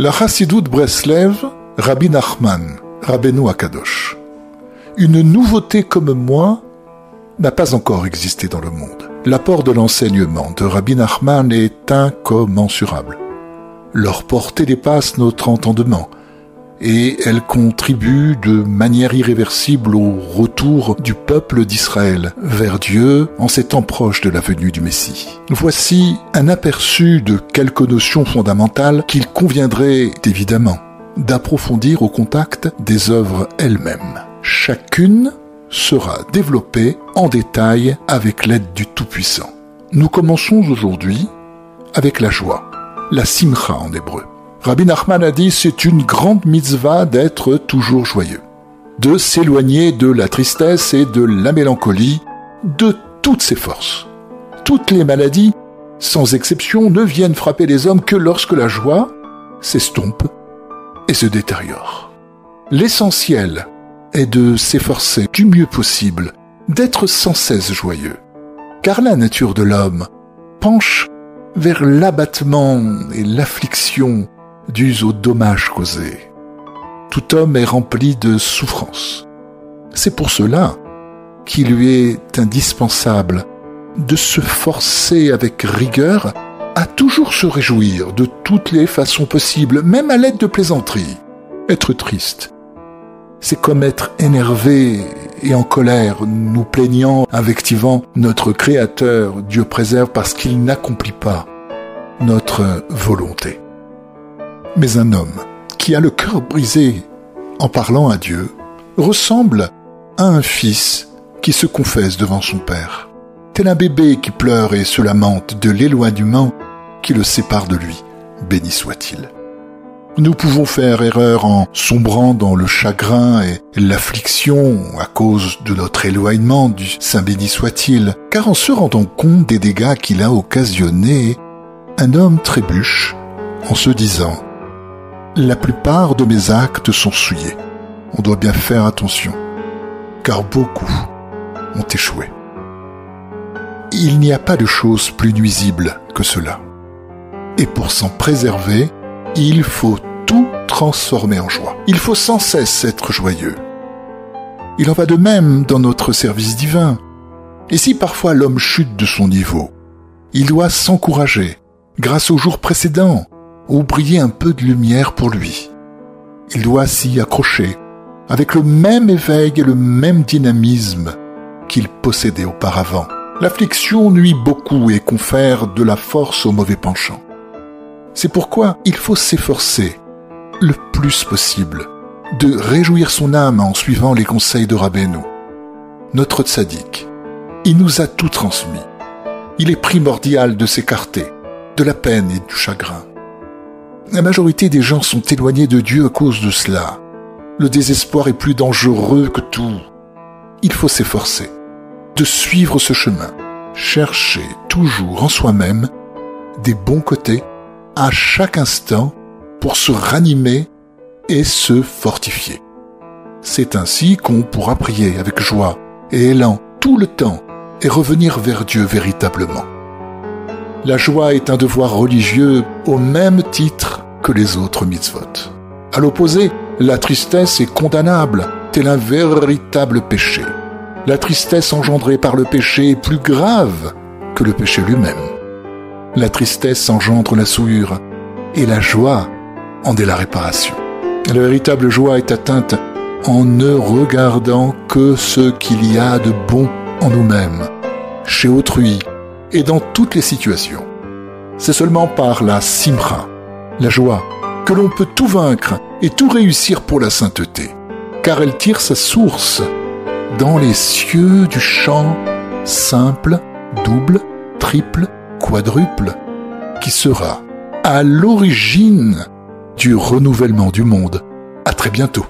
La Chassidoute Breslev, Rabbi Nachman, Rabbeinu Akadosh. Une nouveauté comme moi n'a pas encore existé dans le monde. L'apport de l'enseignement de Rabbi Nachman est incommensurable. Leur portée dépasse notre entendement et elle contribue de manière irréversible au retour du peuple d'Israël vers Dieu en ces temps proches de la venue du Messie. Voici un aperçu de quelques notions fondamentales qu'il conviendrait évidemment d'approfondir au contact des œuvres elles-mêmes. Chacune sera développée en détail avec l'aide du Tout-Puissant. Nous commençons aujourd'hui avec la joie, la simcha en hébreu. Rabbi Nachman a dit, c'est une grande mitzvah d'être toujours joyeux, de s'éloigner de la tristesse et de la mélancolie, de toutes ses forces. Toutes les maladies, sans exception, ne viennent frapper les hommes que lorsque la joie s'estompe et se détériore. L'essentiel est de s'efforcer du mieux possible d'être sans cesse joyeux, car la nature de l'homme penche vers l'abattement et l'affliction dus aux dommages causés. Tout homme est rempli de souffrance. C'est pour cela qu'il lui est indispensable de se forcer avec rigueur à toujours se réjouir de toutes les façons possibles, même à l'aide de plaisanteries. Être triste, c'est comme être énervé et en colère, nous plaignant, invectivant notre Créateur, Dieu préserve, parce qu'il n'accomplit pas notre volonté. Mais un homme qui a le cœur brisé en parlant à Dieu ressemble à un fils qui se confesse devant son père, tel un bébé qui pleure et se lamente de l'éloignement qui le sépare de lui, béni soit-il. Nous pouvons faire erreur en sombrant dans le chagrin et l'affliction à cause de notre éloignement du Saint béni soit-il, car en se rendant compte des dégâts qu'il a occasionnés, un homme trébuche en se disant « La plupart de mes actes sont souillés. On doit bien faire attention, car beaucoup ont échoué. » Il n'y a pas de chose plus nuisible que cela. Et pour s'en préserver, il faut tout transformer en joie. Il faut sans cesse être joyeux. Il en va de même dans notre service divin. Et si parfois l'homme chute de son niveau, il doit s'encourager grâce au jour précédent ou briller un peu de lumière pour lui. Il doit s'y accrocher avec le même éveil et le même dynamisme qu'il possédait auparavant. L'affliction nuit beaucoup et confère de la force au mauvais penchant. C'est pourquoi il faut s'efforcer le plus possible de réjouir son âme en suivant les conseils de Rabbeinu. Notre tzaddik, il nous a tout transmis. Il est primordial de s'écarter de la peine et du chagrin. La majorité des gens sont éloignés de Dieu à cause de cela. Le désespoir est plus dangereux que tout. Il faut s'efforcer de suivre ce chemin, chercher toujours en soi-même des bons côtés à chaque instant pour se ranimer et se fortifier. C'est ainsi qu'on pourra prier avec joie et élan tout le temps et revenir vers Dieu véritablement. La joie est un devoir religieux au même titre que les autres mitzvot. À l'opposé, la tristesse est condamnable, tel un véritable péché. La tristesse engendrée par le péché est plus grave que le péché lui-même. La tristesse engendre la souillure et la joie en est la réparation. La véritable joie est atteinte en ne regardant que ce qu'il y a de bon en nous-mêmes, chez autrui et dans toutes les situations. C'est seulement par la simcha, la joie, que l'on peut tout vaincre et tout réussir pour la sainteté, car elle tire sa source dans les cieux du chant simple, double, triple, quadruple, qui sera à l'origine du renouvellement du monde. À très bientôt.